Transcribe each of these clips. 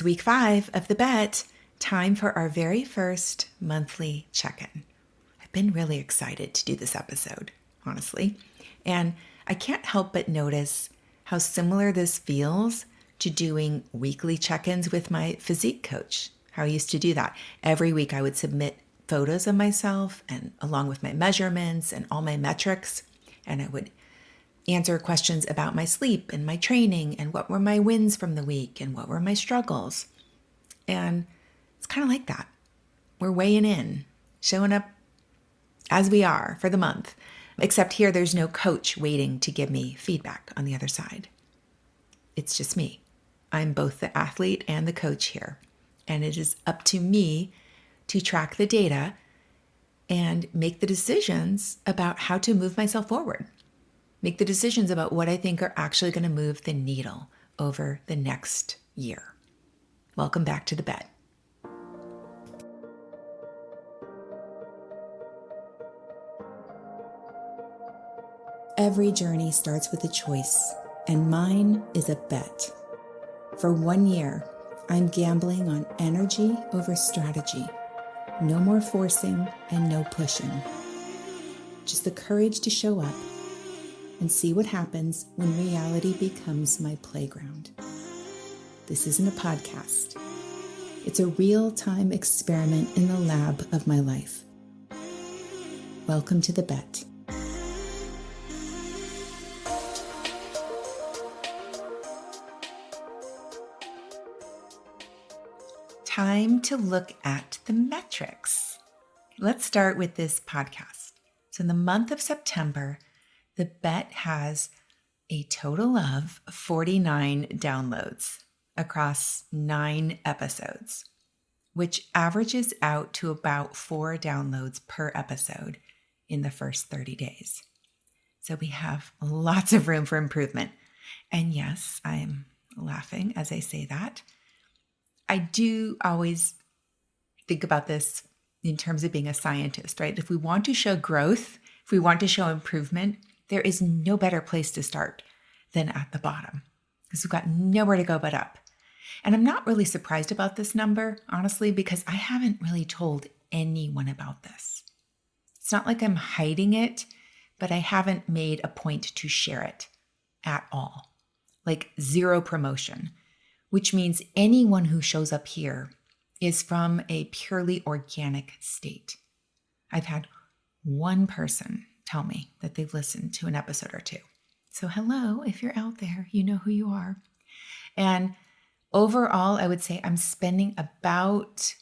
It's week 5 of the bet. Time for our very first monthly check-in. I've been really excited to do this episode, honestly. And I can't help but notice how similar this feels to doing weekly check-ins with my physique coach, how I used to do that. Every week I would submit photos of myself and along with my measurements and all my metrics, and I would answer questions about my sleep and my training and what were my wins from the week and what were my struggles. And it's kind of like that. We're weighing in, showing up as we are for the month, except here there's no coach waiting to give me feedback on the other side. It's just me. I'm both the athlete and the coach here. And it is up to me to track the data and make the decisions about how to move myself forward. Make the decisions about what I think are actually going to move the needle over the next year. Welcome back to the bet. Every journey starts with a choice, and mine is a bet. For 1 year, I'm gambling on energy over strategy. No more forcing and no pushing. Just the courage to show up and see what happens when reality becomes my playground. This isn't a podcast. It's a real-time experiment in the lab of my life. Welcome to the bet. Time to look at the metrics. Let's start with this podcast. So in the month of September, the bet has a total of 49 downloads across 9 episodes, which averages out to about 4 downloads per episode in the first 30 days. So we have lots of room for improvement. And yes, I'm laughing as I say that. I do always think about this in terms of being a scientist, right? If we want to show growth, if we want to show improvement, there is no better place to start than at the bottom because we've got nowhere to go but up. And I'm not really surprised about this number, honestly, because I haven't really told anyone about this. It's not like I'm hiding it, but I haven't made a point to share it at all. Like zero promotion, which means anyone who shows up here is from a purely organic state. I've had one person tell me that they've listened to an episode or 2. So hello, if you're out there, you know who you are. And overall, I would say I'm spending about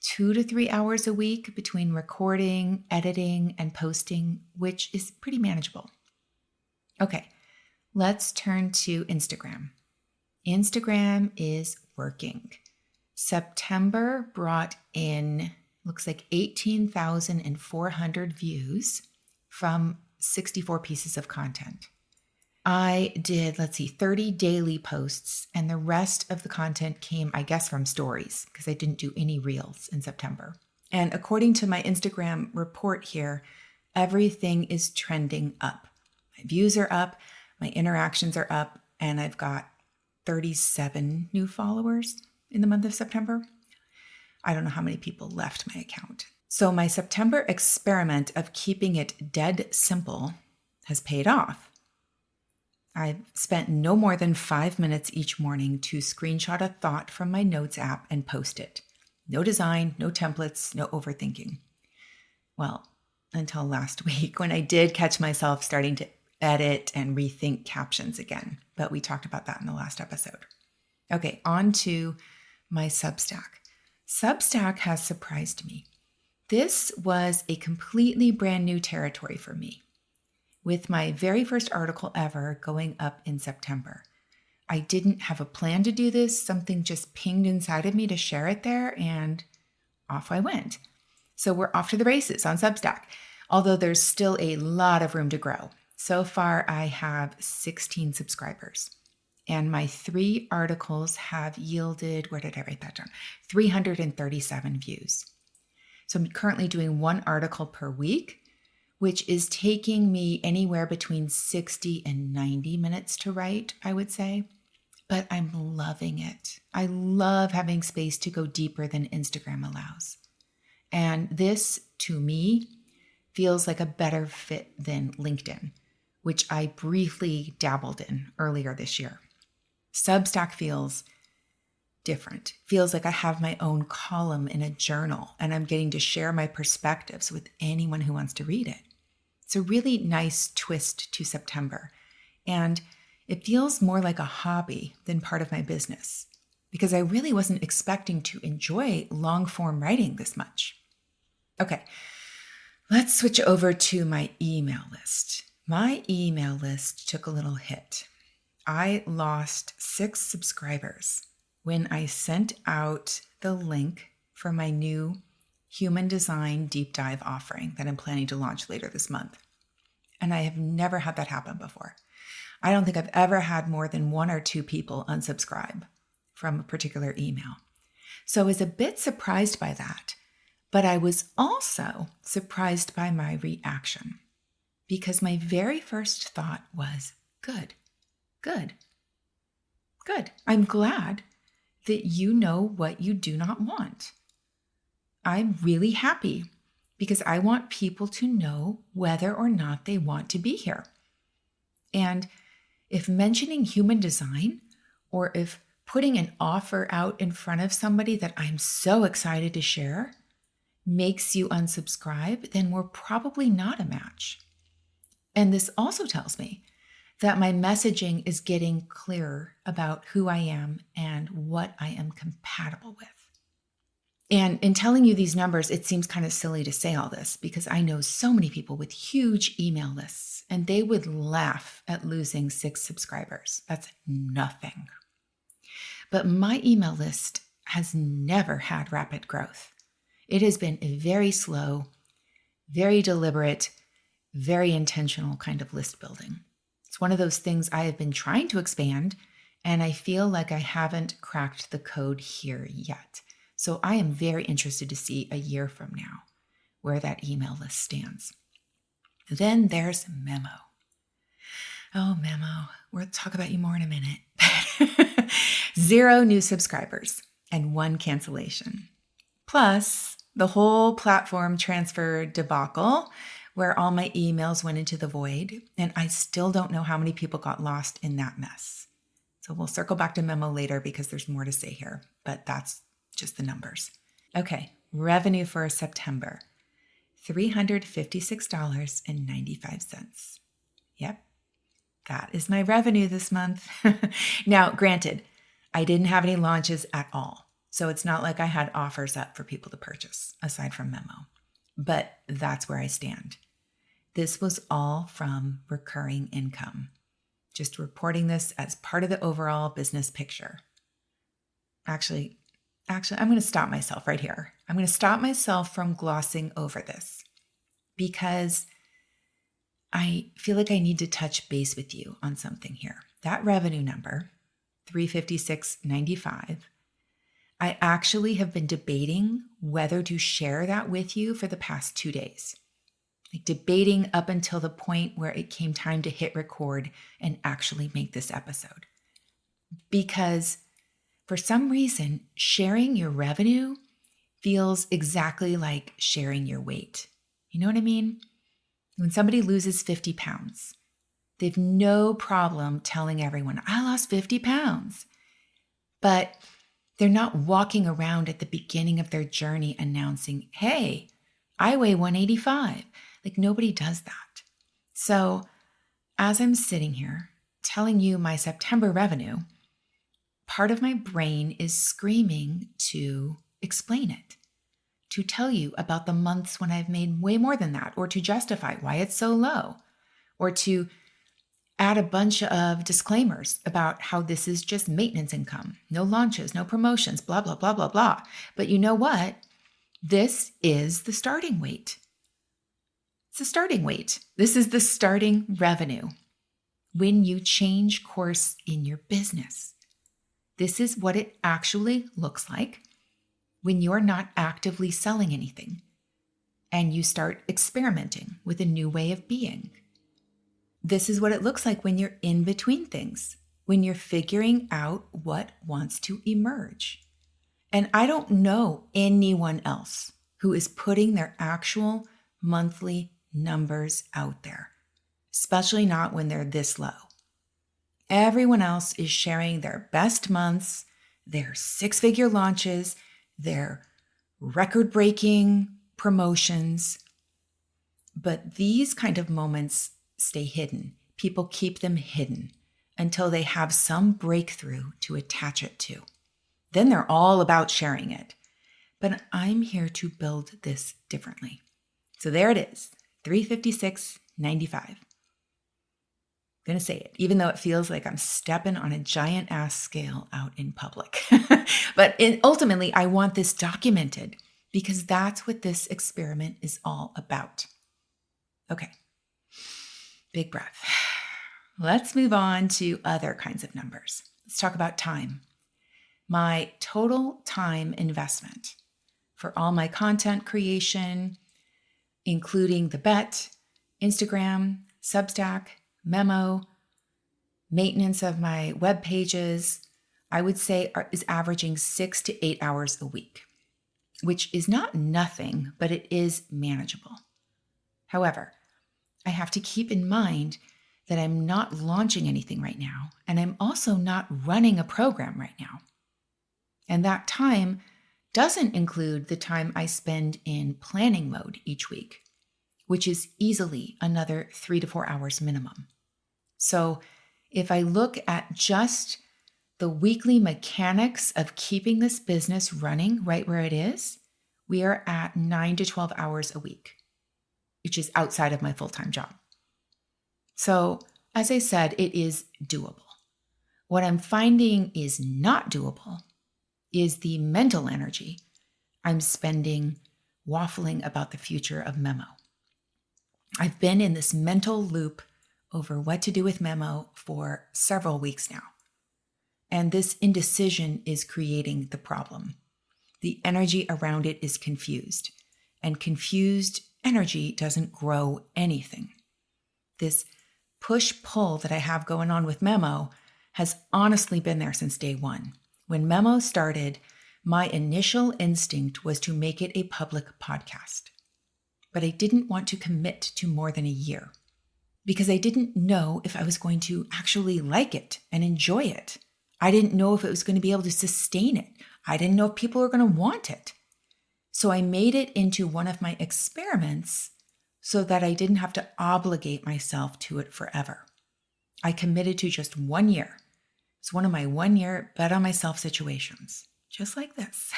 2 to 3 hours a week between recording, editing, and posting, which is pretty manageable. Okay, let's turn to Instagram. Instagram is working. September brought in, looks like 18,400 views from 64 pieces of content. I did, 30 daily posts, and the rest of the content came, I guess, from stories because I didn't do any reels in September. And according to my Instagram report here, everything is trending up. My views are up, my interactions are up, and I've got 37 new followers in the month of September. I don't know how many people left my account. So my September experiment of keeping it dead simple has paid off. I've spent no more than 5 minutes each morning to screenshot a thought from my notes app and post it. No design, no templates, no overthinking. Well, until last week when I did catch myself starting to edit and rethink captions again. But we talked about that in the last episode. Okay, on to my Substack. Substack has surprised me. This was a completely brand new territory for me. With my very first article ever going up in September. I didn't have a plan to do this. Something just pinged inside of me to share it there, and off I went. So we're off to the races on Substack, although there's still a lot of room to grow. So far, I have 16 subscribers, and my 3 articles have yielded, where did I write that down? 337 views. So I'm currently doing 1 article per week, which is taking me anywhere between 60 and 90 minutes to write, I would say. but I'm loving it. I love having space to go deeper than Instagram allows. And this, to me, feels like a better fit than LinkedIn, which I briefly dabbled in earlier this year. Substack feels different. Feels like I have my own column in a journal and I'm getting to share my perspectives with anyone who wants to read it. It's a really nice twist to September. And it feels more like a hobby than part of my business because I really wasn't expecting to enjoy long form writing this much. Okay, let's switch over to my email list. My email list took a little hit. I lost 6 subscribers when I sent out the link for my new human design deep dive offering that I'm planning to launch later this month. And I have never had that happen before. I don't think I've ever had more than 1 or 2 people unsubscribe from a particular email. So I was a bit surprised by that, but I was also surprised by my reaction because my very first thought was, good. I'm glad that you know what you do not want. I'm really happy because I want people to know whether or not they want to be here. And if mentioning human design or if putting an offer out in front of somebody that I'm so excited to share makes you unsubscribe, then we're probably not a match. And this also tells me that my messaging is getting clearer about who I am and what I am compatible with. And in telling you these numbers, it seems kind of silly to say all this because I know so many people with huge email lists and they would laugh at losing 6 subscribers. That's nothing. But my email list has never had rapid growth. It has been a very slow, very deliberate, very intentional kind of list building. It's one of those things I have been trying to expand, and I feel like I haven't cracked the code here yet. So I am very interested to see a year from now where that email list stands. Then there's Memo. Oh, Memo, we'll talk about you more in a minute. 0 new subscribers and 1 cancellation. Plus the whole platform transfer debacle where all my emails went into the void, and I still don't know how many people got lost in that mess. So we'll circle back to Memo later because there's more to say here, but that's just the numbers. Okay, revenue for September, $356.95. Yep, that is my revenue this month. Now, granted, I didn't have any launches at all, so it's not like I had offers up for people to purchase aside from Memo. But that's where I stand. This was all from recurring income. Just reporting this as part of the overall business picture. Actually, I'm going to stop myself right here. I'm going to stop myself from glossing over this because I feel like I need to touch base with you on something here. That revenue number, $356.95, I actually have been debating whether to share that with you for the past 2 days. Like debating up until the point where it came time to hit record and actually make this episode. Because for some reason, sharing your revenue feels exactly like sharing your weight. You know what I mean? When somebody loses 50 pounds, they have no problem telling everyone, I lost 50 pounds. But they're not walking around at the beginning of their journey announcing, hey, I weigh 185. Like nobody does that. So as I'm sitting here telling you my September revenue, part of my brain is screaming to explain it, to tell you about the months when I've made way more than that, or to justify why it's so low, or to add a bunch of disclaimers about how this is just maintenance income, no launches, no promotions, blah, blah, blah, blah, blah. But you know what? This is the starting weight. It's the starting weight. This is the starting revenue. When you change course in your business, this is what it actually looks like when you're not actively selling anything and you start experimenting with a new way of being. This is what it looks like when you're in between things when you're figuring out what wants to emerge. And I don't know anyone else who is putting their actual monthly numbers out there, especially not when they're this low. Everyone else is sharing their best months, their six-figure launches, their record-breaking promotions. But these kind of moments stay hidden. People keep them hidden until they have some breakthrough to attach it to. Then they're all about sharing it. But I'm here to build this differently. So there it is, $356.95. Going to say it, even though it feels like I'm stepping on a giant ass scale out in public. But ultimately, I want this documented because that's what this experiment is all about. Okay, big breath. Let's move on to other kinds of numbers. Let's talk about time. My total time investment for all my content creation, including the Bet, Instagram, Substack, Memo, maintenance of my web pages, I would say is averaging 6 to 8 hours a week, which is not nothing, but it is manageable. However, I have to keep in mind that I'm not launching anything right now, and I'm also not running a program right now. And that time doesn't include the time I spend in planning mode each week, which is easily another 3 to 4 hours minimum. So if I look at just the weekly mechanics of keeping this business running right where it is, we are at 9 to 12 hours a week, which is outside of my full-time job. So as I said, it is doable. What I'm finding is not doable is the mental energy I'm spending waffling about the future of Memo. I've been in this mental loop over what to do with Memo for several weeks now. And this indecision is creating the problem. The energy around it is confused, and confused energy doesn't grow anything. This push-pull that I have going on with Memo has honestly been there since day one. When Memo started, my initial instinct was to make it a public podcast. But I didn't want to commit to more than a year because I didn't know if I was going to actually like it and enjoy it. I didn't know if it was going to be able to sustain it. I didn't know if people were going to want it. So I made it into one of my experiments so that I didn't have to obligate myself to it forever. I committed to just 1 year. It's one of my 1 year bet on myself situations, just like this.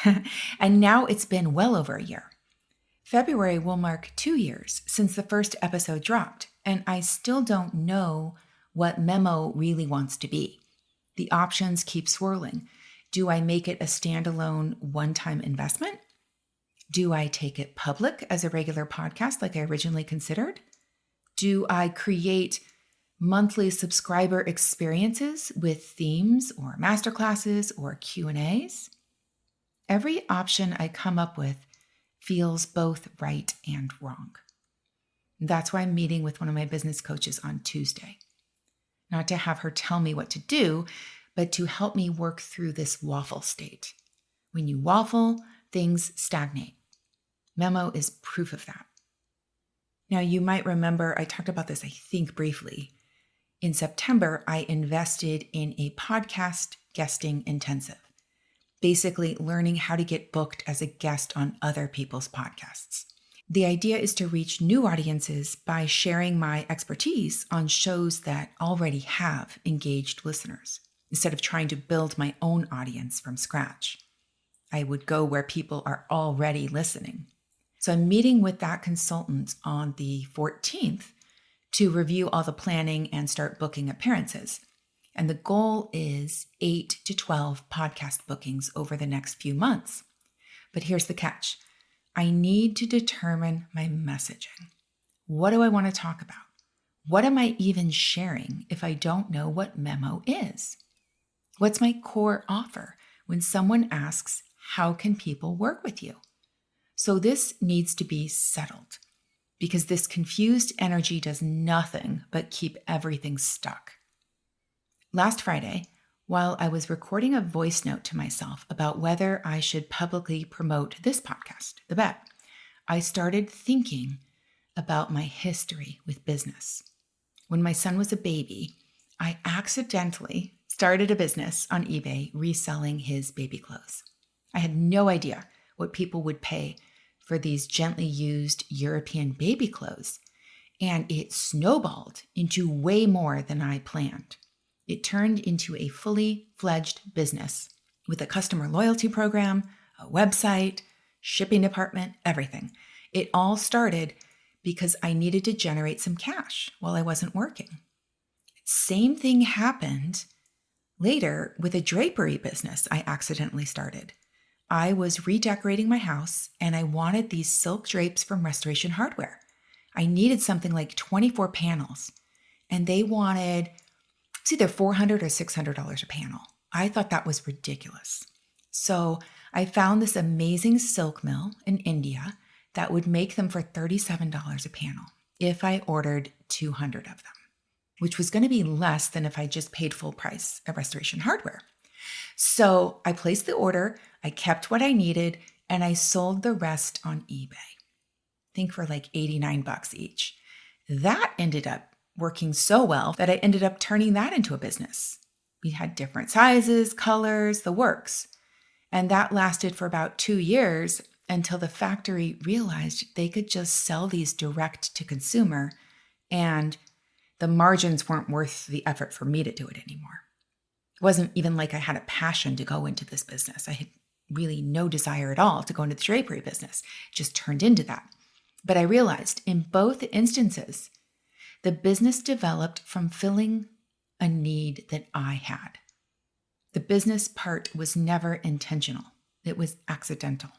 And now it's been well over a year. February will mark 2 years since the first episode dropped, and I still don't know what Memo really wants to be. The options keep swirling. Do I make it a standalone one-time investment? Do I take it public as a regular podcast like I originally considered? Do I create monthly subscriber experiences with themes or masterclasses or Q&As? Every option I come up with feels both right and wrong. That's why I'm meeting with one of my business coaches on Tuesday. Not to have her tell me what to do, but to help me work through this waffle state. When you waffle, things stagnate. Memo is proof of that. Now, you might remember I talked about this, I think, briefly. In September, I invested in a podcast guesting intensive, basically learning how to get booked as a guest on other people's podcasts. The idea is to reach new audiences by sharing my expertise on shows that already have engaged listeners, instead of trying to build my own audience from scratch. I would go where people are already listening. So I'm meeting with that consultant on the 14th to review all the planning and start booking appearances. And the goal is 8 to 12 podcast bookings over the next few months. But here's the catch. I need to determine my messaging. What do I want to talk about? What am I even sharing if I don't know what Memo is? What's my core offer when someone asks, how can people work with you? So this needs to be settled because this confused energy does nothing but keep everything stuck. last Friday, while I was recording a voice note to myself about whether I should publicly promote this podcast, The Bet, I started thinking about my history with business. When my son was a baby, I accidentally started a business on eBay reselling his baby clothes. I had no idea what people would pay for these gently used European baby clothes, and it snowballed into way more than I planned. It turned into a fully fledged business with a customer loyalty program, a website, shipping department, everything. It all started because I needed to generate some cash while I wasn't working. Same thing happened later with a drapery business I accidentally started. I was redecorating my house and I wanted these silk drapes from Restoration Hardware. I needed something like 24 panels, and they wanted it's either $400 or $600 a panel. I thought that was ridiculous. So I found this amazing silk mill in India that would make them for $37 a panel if I ordered 200 of them, which was going to be less than if I just paid full price at Restoration Hardware. So I placed the order, I kept what I needed, and I sold the rest on eBay. I think for like $89 each. That ended up working so well that I ended up turning that into a business. We had different sizes, colors, the works. And that lasted for about 2 years until the factory realized they could just sell these direct to consumer, and the margins weren't worth the effort for me to do it anymore. It wasn't even like I had a passion to go into this business. I had really no desire at all to go into the drapery business. It just turned into that. But I realized in both instances, the business developed from filling a need that I had. The business part was never intentional. It was accidental.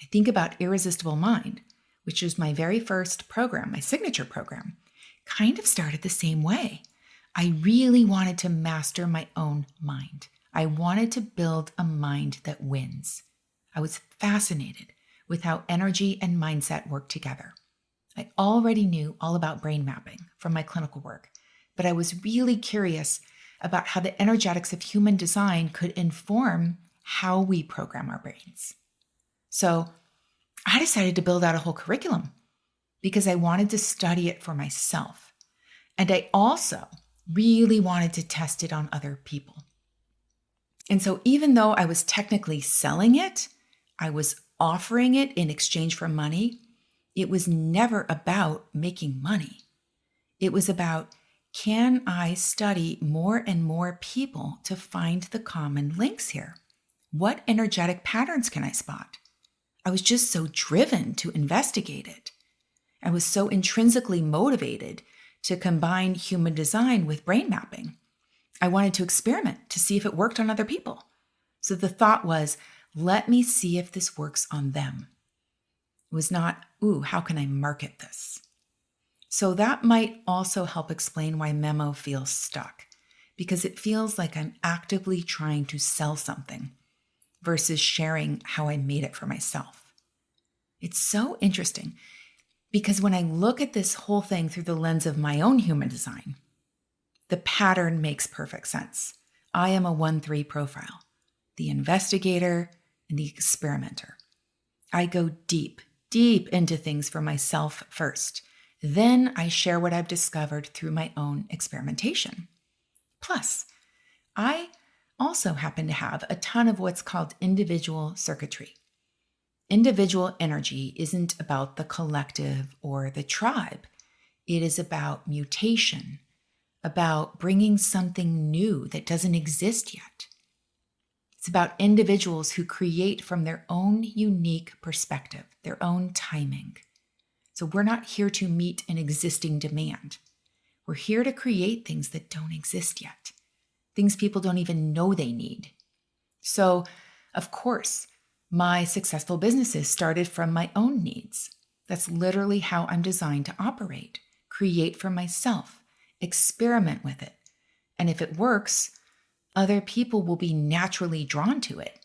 I think about Irresistible Mind, which was my very first program, my signature program, kind of started the same way. I really wanted to master my own mind. I wanted to build a mind that wins. I was fascinated with how energy and mindset work together. I already knew all about brain mapping from my clinical work, but I was really curious about how the energetics of human design could inform how we program our brains. So I decided to build out a whole curriculum because I wanted to study it for myself. And I also really wanted to test it on other people. And so even though I was technically selling it, I was offering it in exchange for money. It was never about making money. It was about, can I study more and more people to find the common links here? What energetic patterns can I spot? I was just so driven to investigate it. I was so intrinsically motivated to combine human design with brain mapping. I wanted to experiment to see if it worked on other people. So the thought was, let me see if this works on them. It was not, how can I market this? So that might also help explain why Memo feels stuck, because it feels like I'm actively trying to sell something versus sharing how I made it for myself. It's so interesting because when I look at this whole thing through the lens of my own human design, the pattern makes perfect sense. I am a 1-3 profile, the investigator and the experimenter. I go deep into things for myself first. Then I share what I've discovered through my own experimentation. Plus, I also happen to have a ton of what's called individual circuitry. Individual energy isn't about the collective or the tribe. It is about mutation, about bringing something new that doesn't exist yet. It's about individuals who create from their own unique perspective, their own timing. So we're not here to meet an existing demand. We're here to create things that don't exist yet, things people don't even know they need. So, of course, my successful businesses started from my own needs. That's literally how I'm designed to operate, create for myself, experiment with it. And if it works, other people will be naturally drawn to it,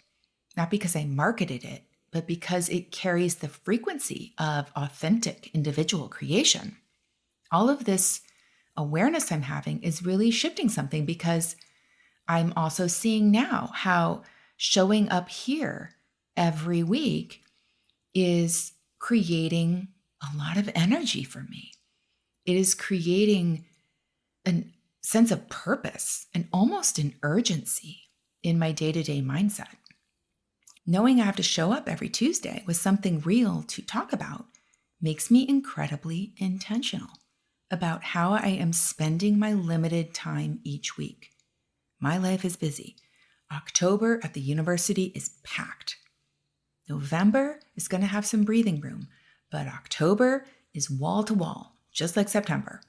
not because I marketed it, but because it carries the frequency of authentic individual creation. All of this awareness I'm having is really shifting something, because I'm also seeing now how showing up here every week is creating a lot of energy for me. It is creating a sense of purpose and almost an urgency in my day-to-day mindset. Knowing I have to show up every Tuesday with something real to talk about makes me incredibly intentional about how I am spending my limited time each week. My life is busy. October at the university is packed. November is going to have some breathing room, but October is wall to wall, just like September.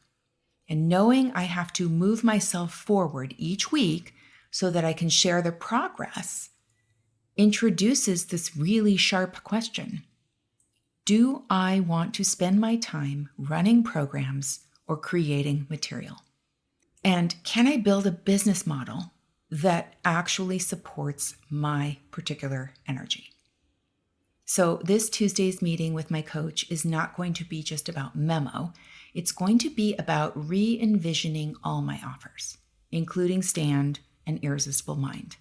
And knowing I have to move myself forward each week so that I can share the progress introduces this really sharp question. Do I want to spend my time running programs or creating material? And can I build a business model that actually supports my particular energy? So this Tuesday's meeting with my coach is not going to be just about memo. It's going to be about re-envisioning all my offers, including Stand and Irresistible Mind,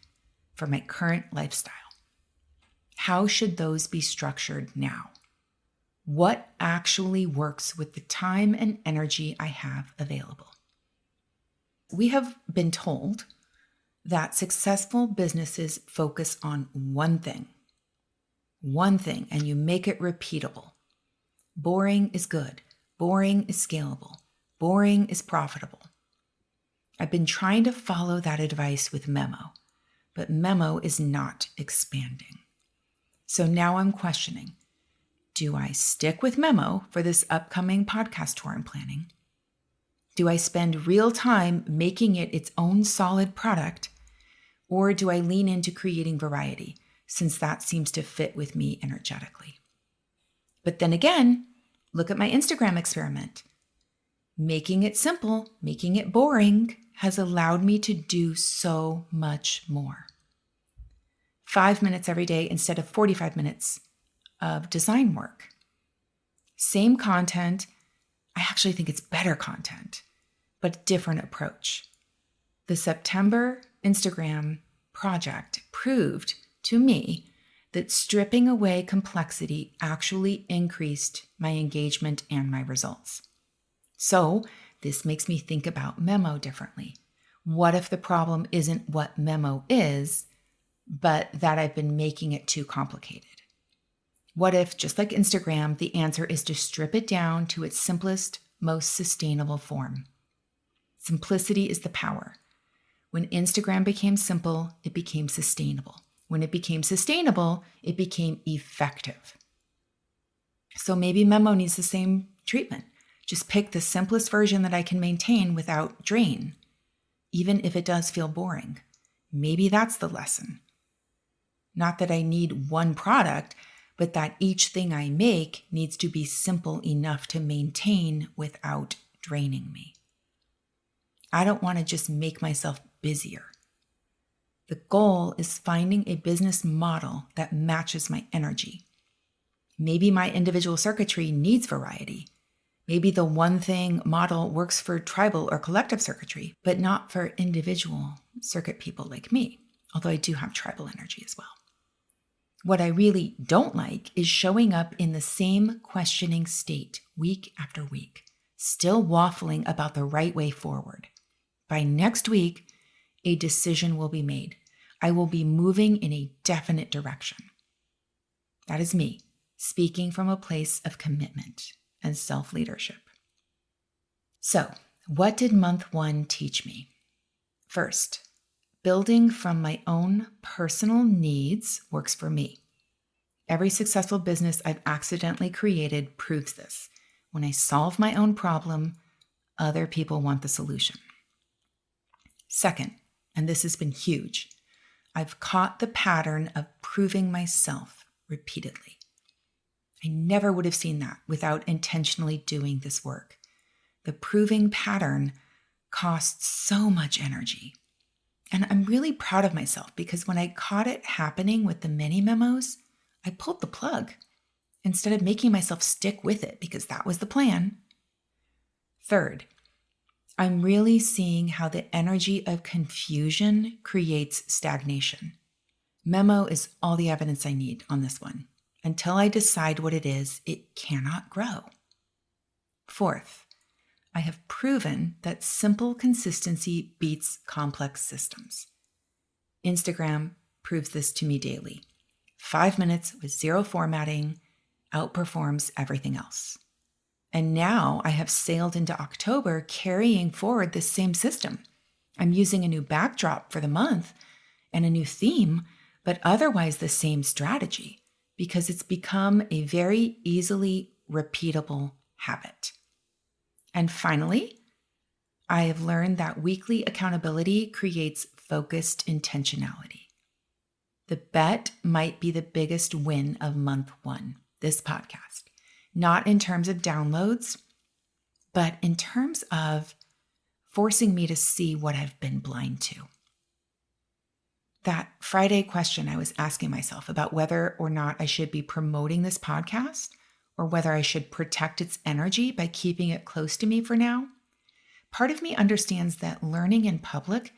for my current lifestyle. How should those be structured now? What actually works with the time and energy I have available? We have been told that successful businesses focus on one thing, and you make it repeatable. Boring is good. Boring is scalable. Boring is profitable. I've been trying to follow that advice with Memo, but Memo is not expanding. So now I'm questioning, do I stick with Memo for this upcoming podcast tour I'm planning? Do I spend real time making it its own solid product? Or do I lean into creating variety, since that seems to fit with me energetically? But then again, look at my Instagram experiment. Making it simple, making it boring has allowed me to do so much more. 5 minutes every day instead of 45 minutes of design work. Same content. I actually think it's better content, but different approach. The September Instagram project proved to me that stripping away complexity actually increased my engagement and my results. So this makes me think about Memo differently. What if the problem isn't what Memo is, but that I've been making it too complicated? What if, just like Instagram, the answer is to strip it down to its simplest, most sustainable form? Simplicity is the power. When Instagram became simple, it became sustainable. When it became sustainable, it became effective. So maybe Memo needs the same treatment. Just pick the simplest version that I can maintain without drain, even if it does feel boring. Maybe that's the lesson. Not that I need one product, but that each thing I make needs to be simple enough to maintain without draining me. I don't want to just make myself busier. The goal is finding a business model that matches my energy. Maybe my individual circuitry needs variety. Maybe the one thing model works for tribal or collective circuitry, but not for individual circuit people like me, although I do have tribal energy as well. What I really don't like is showing up in the same questioning state week after week, still waffling about the right way forward. By next week, a decision will be made. I will be moving in a definite direction. That is me, speaking from a place of commitment and self-leadership. So, what did month 1 teach me? First, building from my own personal needs works for me. Every successful business I've accidentally created proves this. When I solve my own problem, other people want the solution. Second, and this has been huge, I've caught the pattern of proving myself repeatedly. I never would have seen that without intentionally doing this work. The proving pattern costs so much energy. And I'm really proud of myself because when I caught it happening with the mini memos, I pulled the plug instead of making myself stick with it because that was the plan. Third, I'm really seeing how the energy of confusion creates stagnation. Memo is all the evidence I need on this one. Until I decide what it is, it cannot grow. Fourth, I have proven that simple consistency beats complex systems. Instagram proves this to me daily. 5 minutes with zero formatting outperforms everything else. And now I have sailed into October carrying forward this same system. I'm using a new backdrop for the month and a new theme, but otherwise the same strategy because it's become a very easily repeatable habit. And finally, I have learned that weekly accountability creates focused intentionality. The bet might be the biggest win of month one, this podcast. Not in terms of downloads, but in terms of forcing me to see what I've been blind to. That Friday question I was asking myself about whether or not I should be promoting this podcast or whether I should protect its energy by keeping it close to me for now, part of me understands that learning in public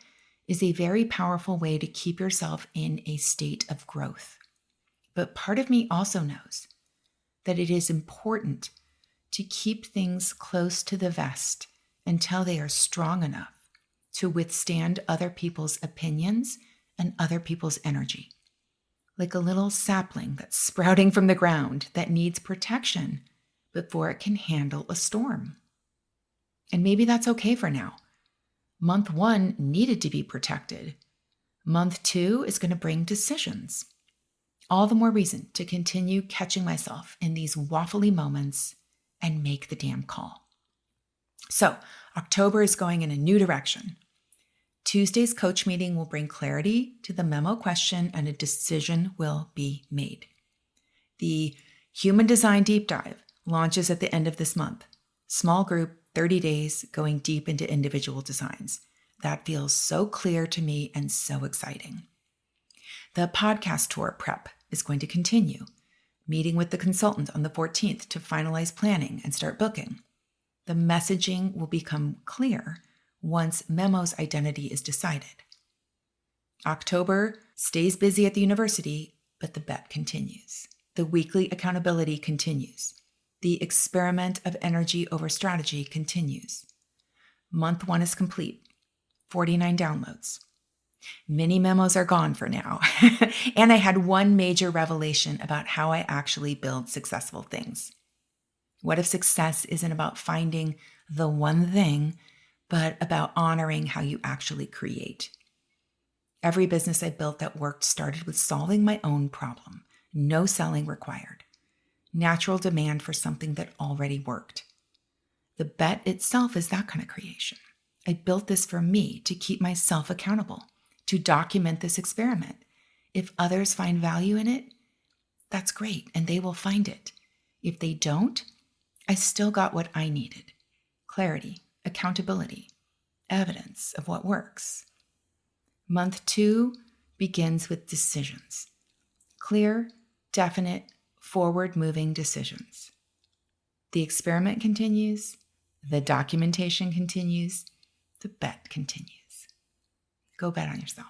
is a very powerful way to keep yourself in a state of growth. But part of me also knows that it is important to keep things close to the vest until they are strong enough to withstand other people's opinions and other people's energy. Like a little sapling that's sprouting from the ground that needs protection before it can handle a storm. And maybe that's okay for now. Month one needed to be protected. Month two is going to bring decisions. All the more reason to continue catching myself in these waffly moments and make the damn call. So, October is going in a new direction. Tuesday's coach meeting will bring clarity to the memo question and a decision will be made. The Human Design Deep Dive launches at the end of this month. Small group, 30 days, going deep into individual designs. That feels so clear to me and so exciting. The podcast tour prep is going to continue, meeting with the consultant on the 14th to finalize planning and start booking. The messaging will become clear once Memo's identity is decided. October stays busy at the university, but the bet continues. The weekly accountability continues. The experiment of energy over strategy continues. Month one is complete. 49 downloads. Mini memos are gone for now. And I had one major revelation about how I actually build successful things. What if success isn't about finding the one thing, but about honoring how you actually create? Every business I built that worked started with solving my own problem. No selling required. Natural demand for something that already worked. The bet itself is that kind of creation. I built this for me to keep myself accountable, to document this experiment. If others find value in it, that's great, and they will find it. If they don't, I still got what I needed. Clarity, accountability, evidence of what works. Month two begins with decisions. Clear, definite, forward-moving decisions. The experiment continues, the documentation continues, the bet continues. Go bet on yourself.